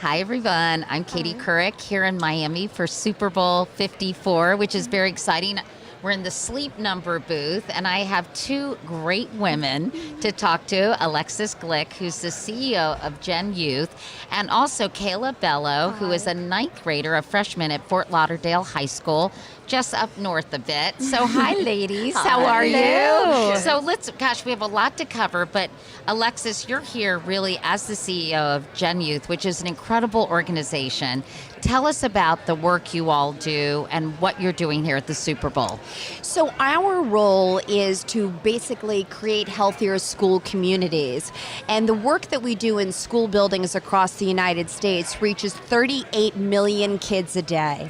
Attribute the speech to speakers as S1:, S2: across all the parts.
S1: Hi, everyone. I'm Katie Couric here in Miami for Super Bowl 54, which is very exciting. We're in the Sleep Number booth, and I have two great women to talk to. Alexis Glick, who's the CEO of GENYouth, and also Kayla Bello, who is a ninth grader, a freshman at Fort Lauderdale High School, just up north a bit. So hi, ladies. How are you? So we have a lot to cover, but Alexis, you're here really as the CEO of GENYouth, which is an incredible organization. Tell us about the work you all do and what you're doing here at the Super Bowl.
S2: So our role is to basically create healthier school communities. And the work that we do in school buildings across the United States reaches 38 million kids a day.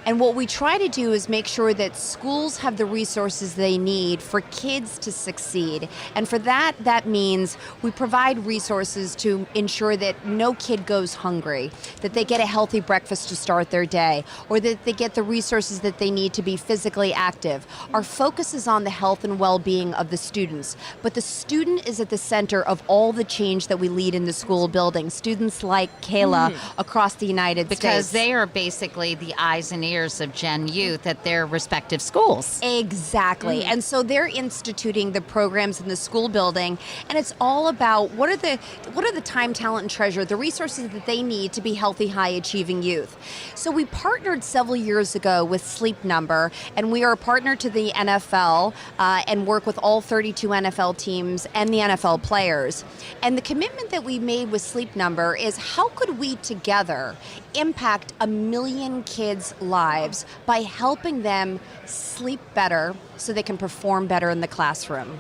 S2: And what we try to do is make sure that schools have the resources they need for kids to succeed. And for that means we provide resources to ensure that no kid goes hungry, that they get a healthy breakfast to start their day, or that they get the resources that they need to be physically active. Our focus is on the health and well-being of the students, but the student is at the center of all the change that we lead in the school building. Students like Kayla across the United States.
S1: Because they are basically the eyes and ears of GENYouth at their respective schools.
S2: Exactly. And so they're instituting the programs in the school building, and it's all about what are the time, talent, and treasure, the resources that they need to be healthy, high-achieving youth. So we partnered several years ago with Sleep Number, and we are a partner to the NFL and work with all 32 NFL teams and the NFL players. And the commitment that we made with Sleep Number is how could we together impact 1 million kids' lives by helping them sleep better so they can perform better in the classroom.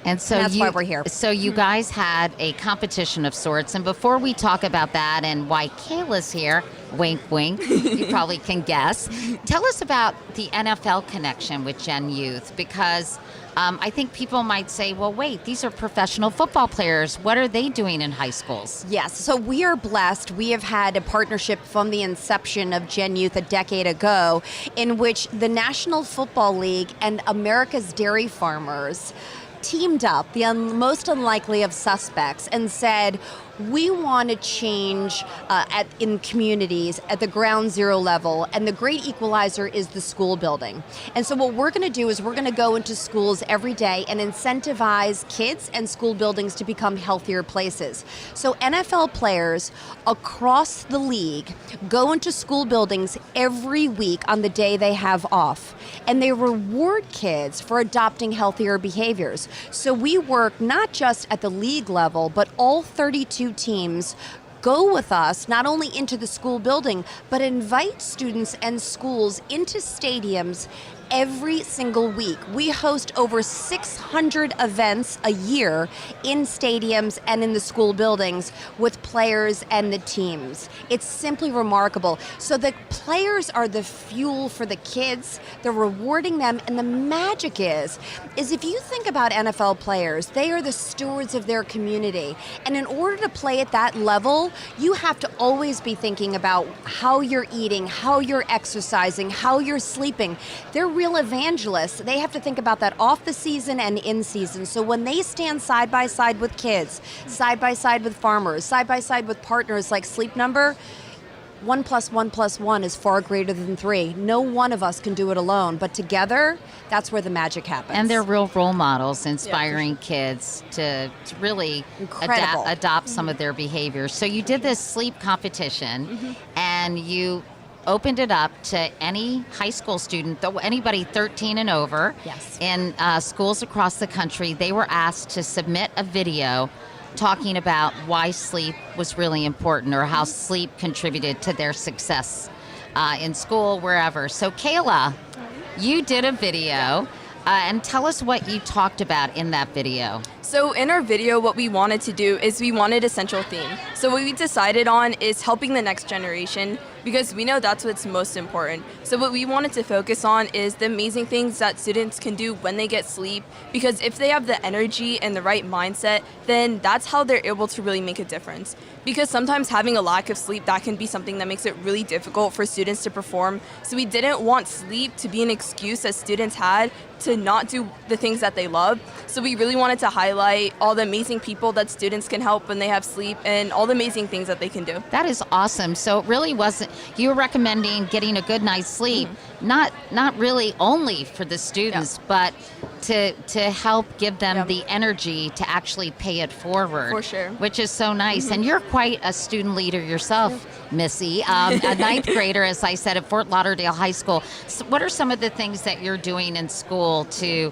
S1: And so
S2: that's why we're here.
S1: So you guys had a competition of sorts. And before we talk about that and why Kayla's here, wink, wink, you probably can guess. Tell us about the NFL connection with GENYouth, because I think people might say, well, wait, these are professional football players. What are they doing in high schools?
S2: Yes, so we are blessed. We have had a partnership from the inception of GENYouth a decade ago in which the National Football League and America's Dairy Farmers teamed up, the most unlikely of suspects, and said, we want to change in communities at the ground zero level, and the great equalizer is the school building. And so what we're going to do is we're going to go into schools every day and incentivize kids and school buildings to become healthier places. So NFL players across the league go into school buildings every week on the day they have off, and they reward kids for adopting healthier behaviors. So we work not just at the league level, but all 32 teams go with us not only into the school building, but invite students and schools into stadiums every single week. We host over 600 events a year in stadiums and in the school buildings with players and the teams. It's simply remarkable. So the players are the fuel for the kids. They're rewarding them, and the magic is if you think about NFL players, they are the stewards of their community. And in order to play at that level, you have to always be thinking about how you're eating, how you're exercising, how you're sleeping. They're real evangelists. They have to think about that off the season and in season. So when they stand side by side with kids, side by side with farmers, side by side with partners like Sleep Number, 1 + 1 + 1 is far greater than 3. No one of us can do it alone, but together, that's where the magic happens.
S1: And they're real role models, inspiring kids to really adopt some of their behaviors. So you did this sleep competition, and you opened it up to any high school student, anybody 13 and over.
S2: Yes.
S1: In schools across the country. They were asked to submit a video talking about why sleep was really important, or how sleep contributed to their success in school, wherever. So Kayla, you did a video, and tell us what you talked about in that video.
S3: So in our video, what we wanted to do is we wanted a central theme. So what we decided on is helping the next generation, because we know that's what's most important. So what we wanted to focus on is the amazing things that students can do when they get sleep, because if they have the energy and the right mindset, then that's how they're able to really make a difference. Because sometimes having a lack of sleep, that can be something that makes it really difficult for students to perform. So we didn't want sleep to be an excuse that students had to not do the things that they love. So we really wanted to highlight all the amazing people that students can help when they have sleep, and all the the amazing things that they can do.
S1: That is awesome. So it really wasn't, you were recommending getting a good night's sleep, not really only for the students, but to help give them the energy to actually pay it forward.
S3: For sure.
S1: Which is so nice. And you're quite a student leader yourself, Missy, a ninth grader, as I said, at Fort Lauderdale High School. So what are some of the things that you're doing in school to,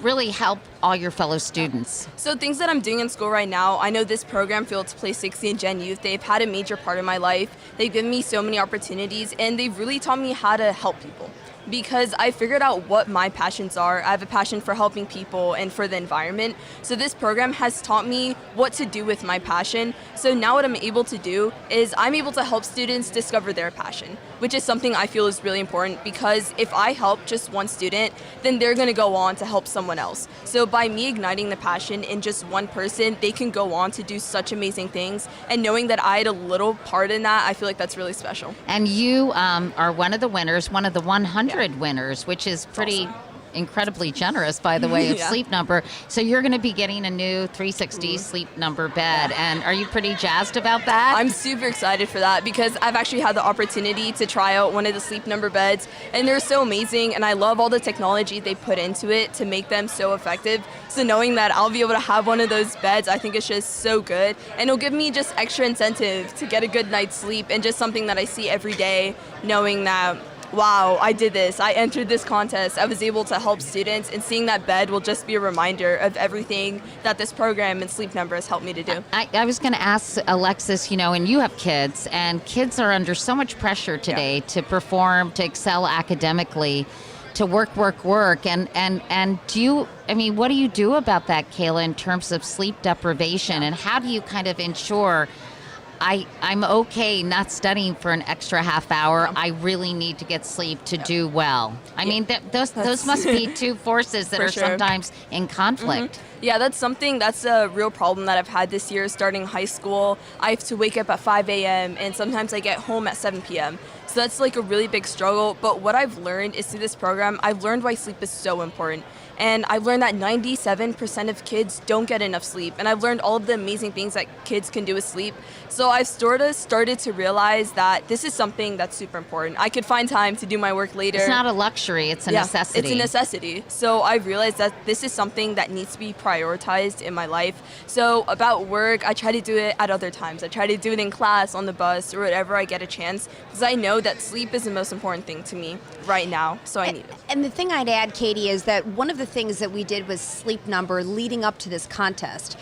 S1: really help all your fellow students?
S3: So things that I'm doing in school right now, I know this program, Fields Play 60 and Gen Youth, they've had a major part of my life. They've given me so many opportunities, and they've really taught me how to help people. Because I figured out what my passions are. I have a passion for helping people and for the environment. So this program has taught me what to do with my passion. So now what I'm able to do is I'm able to help students discover their passion, which is something I feel is really important, because if I help just one student, then they're gonna go on to help someone else. So by me igniting the passion in just one person, they can go on to do such amazing things. And knowing that I had a little part in that, I feel like that's really special.
S1: And you are one of the winners, one of the 100 winners, which is pretty incredibly generous, by the way, of Sleep Number. So you're going to be getting a new 360 Sleep Number bed. And are you pretty jazzed about that?
S3: I'm super excited for that, because I've actually had the opportunity to try out one of the Sleep Number beds, and they're so amazing, and I love all the technology they put into it to make them so effective. So knowing that I'll be able to have one of those beds, I think it's just so good, and it'll give me just extra incentive to get a good night's sleep, and just something that I see every day, knowing that, wow, I did this, I entered this contest, I was able to help students, and seeing that bed will just be a reminder of everything that this program and Sleep Number has helped me to do.
S1: I was going to ask Alexis, and you have kids, and kids are under so much pressure today to perform, to excel academically, to work, and do you, what do you do about that, Kayla, in terms of sleep deprivation, and how do you kind of ensure I'm okay not studying for an extra half hour. I really need to get sleep to do well. Those must be two forces that are sometimes in conflict.
S3: Yeah, that's a real problem that I've had this year starting high school. I have to wake up at 5 a.m. and sometimes I get home at 7 p.m. So that's like a really big struggle. But what I've learned is through this program, I've learned why sleep is so important. And I've learned that 97% of kids don't get enough sleep. And I've learned all of the amazing things that kids can do with sleep. So I've sort of started to realize that this is something that's super important. I could find time to do my work later.
S1: It's not a luxury, it's a necessity.
S3: It's a necessity. So I've realized that this is something that needs to be prioritized in my life. So about work, I try to do it at other times. I try to do it in class, on the bus, or whatever I get a chance, because I know that sleep is the most important thing to me right now, so I need it.
S2: And the thing I'd add, Katie, is that one of the things that we did with Sleep Number leading up to this contest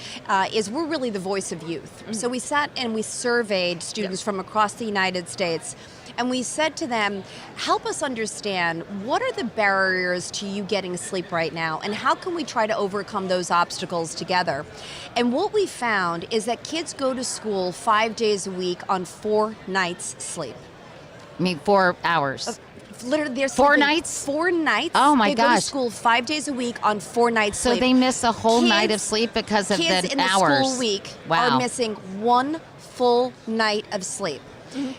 S2: is we're really the voice of youth. So we sat and we surveyed students from across the United States, and we said to them, help us understand what are the barriers to you getting sleep right now, and how can we try to overcome those obstacles together? And what we found is that kids go to school 5 days a week on 4 nights sleep.
S1: 4 hours.
S2: Literally, they're
S1: 4 nights?
S2: 4 nights.
S1: Oh my
S2: They
S1: gosh.
S2: go to school 5 days a week on 4 nights
S1: So
S2: sleep.
S1: they miss a whole
S2: Kids-
S1: night of sleep because of
S2: Kids
S1: the
S2: in the
S1: hours.
S2: school week
S1: Wow.
S2: are missing 1 full night of sleep.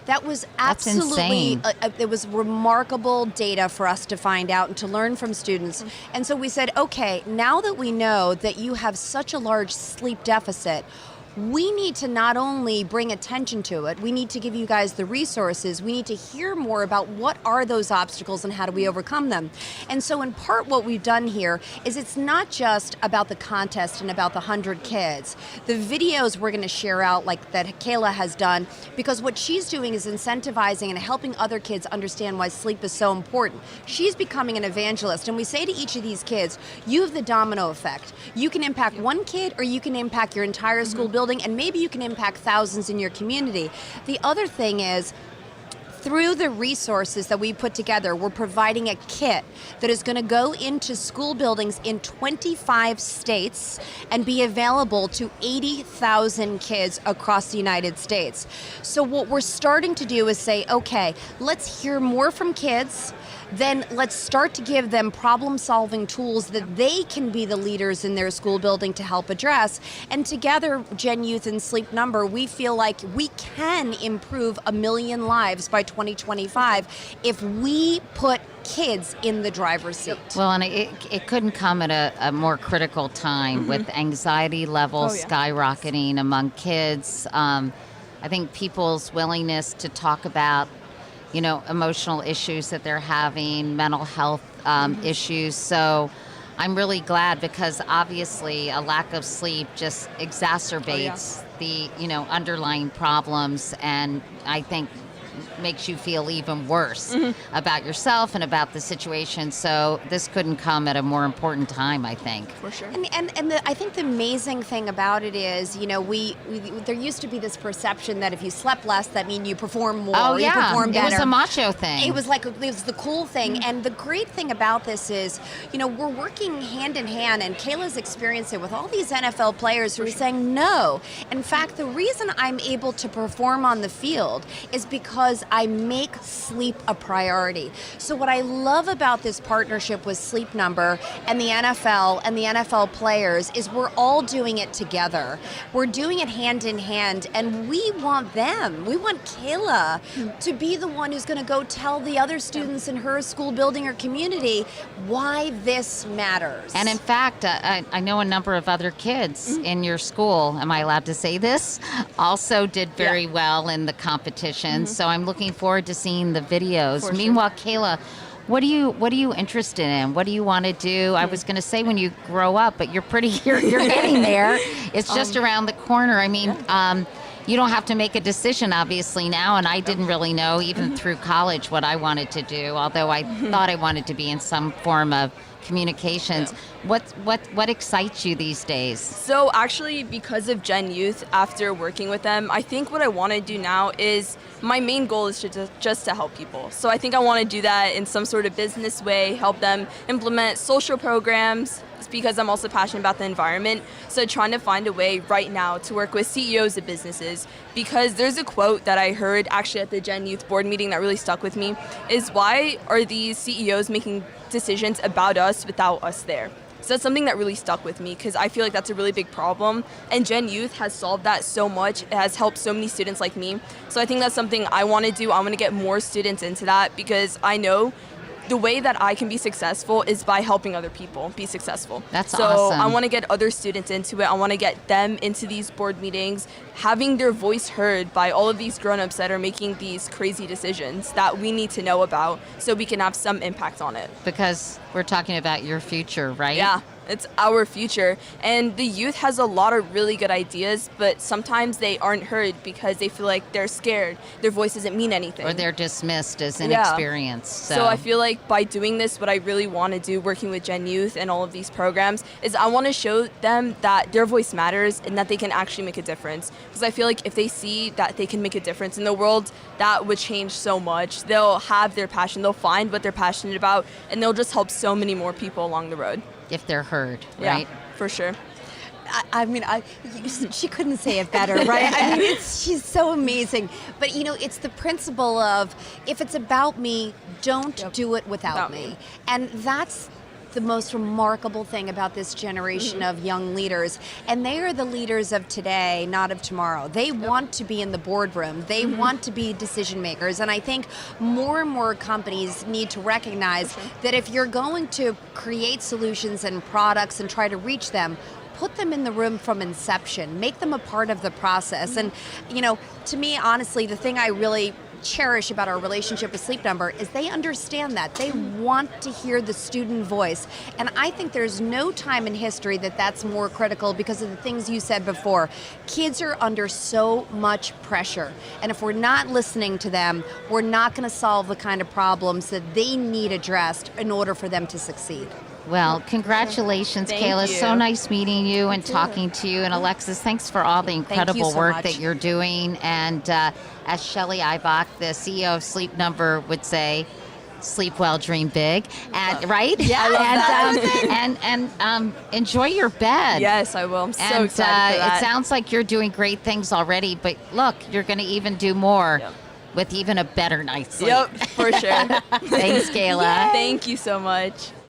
S2: That was absolutely,
S1: insane.
S2: It was remarkable data for us to find out and to learn from students. And so we said, okay, now that we know that you have such a large sleep deficit, we need to not only bring attention to it, we need to give you guys the resources, we need to hear more about what are those obstacles and how do we overcome them. And so in part what we've done here is it's not just about the contest and about the 100 kids. The videos we're going to share out like that Kayla has done, because what she's doing is incentivizing and helping other kids understand why sleep is so important. She's becoming an evangelist, and we say to each of these kids, you have the domino effect. You can impact one kid or you can impact your entire school building, and maybe you can impact thousands in your community. The other thing is, through the resources that we put together, we're providing a kit that is going to go into school buildings in 25 states and be available to 80,000 kids across the United States. So what we're starting to do is say, okay, let's hear more from kids. then let's start to give them problem-solving tools that they can be the leaders in their school building to help address. And together, Gen Youth and Sleep Number, we feel like we can improve 1 million lives by 2025 if we put kids in the driver's seat.
S1: Well, and it couldn't come at a more critical time with anxiety levels skyrocketing among kids. I think people's willingness to talk about, emotional issues that they're having, mental health issues. So I'm really glad, because obviously a lack of sleep just exacerbates the, underlying problems, and I think makes you feel even worse about yourself and about the situation. So this couldn't come at a more important time, I think.
S3: For sure.
S2: I think the amazing thing about it is, we there used to be this perception that if you slept less, that means you perform more.
S1: Oh,
S2: you perform better.
S1: It was a macho thing.
S2: It was the cool thing. And the great thing about this is, we're working hand in hand, and Kayla's experienced it with all these NFL players who are saying no. In fact, the reason I'm able to perform on the field is because I make sleep a priority. So what I love about this partnership with Sleep Number and the NFL and the NFL players is we're all doing it together. We're doing it hand in hand, and we want Kayla to be the one who's going to go tell the other students in her school building or community why this matters.
S1: And in fact, I know a number of other kids in your school, am I allowed to say this, also did very well in the competition. So I'm looking forward to seeing the videos. Meanwhile, Kayla, what are you interested in? What do you want to do? I was going to say when you grow up, but you're getting there. It's just around the corner. I mean, you don't have to make a decision, obviously, now, and I didn't really know, even through college, what I wanted to do, although I thought I wanted to be in some form of communications. What excites you these days?
S3: So actually, because of Gen Youth, after working with them, I think what I want to do now is, my main goal is just to help people. So I think I want to do that in some sort of business way, help them implement social programs. It's because I'm also passionate about the environment. So trying to find a way right now to work with CEOs of businesses, because there's a quote that I heard actually at the Gen Youth board meeting that really stuck with me, is why are these CEOs making decisions about us without us there? So that's something that really stuck with me, because I feel like that's a really big problem, and Gen Youth has solved that so much. It has helped so many students like me. So I think that's something I want to do. I want to get more students into that, because I know the way that I can be successful is by helping other people be successful.
S1: That's
S3: so
S1: awesome.
S3: I want to get other students into it. I want to get them into these board meetings, having their voice heard by all of these grown-ups that are making these crazy decisions that we need to know about, so we can have some impact on it.
S1: Because we're talking about your future, right?
S3: Yeah. It's our future, and the youth has a lot of really good ideas, but sometimes they aren't heard because they feel like they're scared. Their voice doesn't mean anything.
S1: Or they're dismissed as inexperienced.
S3: So I feel like by doing this, what I really want to do, working with Gen Youth and all of these programs, is I want to show them that their voice matters and that they can actually make a difference. Because I feel like if they see that they can make a difference in the world, that would change so much. They'll have their passion, they'll find what they're passionate about, and they'll just help so many more people along the road.
S1: If they're heard, right?
S3: Yeah, for sure.
S2: She couldn't say it better, right? I mean, she's so amazing. But, it's the principle of, if it's about me, don't do it without me. And that's the most remarkable thing about this generation of young leaders. And they are the leaders of today, not of tomorrow. They want to be in the boardroom. They want to be decision makers. And I think more and more companies need to recognize that if you're going to create solutions and products and try to reach them, put them in the room from inception. Make them a part of the process. And, to me, honestly, the thing I really cherish about our relationship with Sleep Number is they understand that. They want to hear the student voice. And I think there's no time in history that that's more critical, because of the things you said before. Kids are under so much pressure. And if we're not listening to them, we're not going to solve the kind of problems that they need addressed in order for them to succeed.
S1: Well, congratulations,
S3: Thank
S1: Kayla.
S3: you.
S1: So nice meeting you and talking to you. And Alexis, thanks for all the incredible
S2: so
S1: work
S2: much.
S1: that you're doing. And as Shelley Eibach, the CEO of Sleep Number, would say, sleep well, dream big. And right?
S3: Yeah, I love that.
S1: And enjoy your bed.
S3: Yes, I will. I'm so
S1: And
S3: excited for that.
S1: it sounds like you're doing great things already. But look, you're going to even do more.
S3: Yep.
S1: with even a better night's sleep.
S3: Yep, for sure.
S1: Thanks, Kayla.
S3: Thank you so much.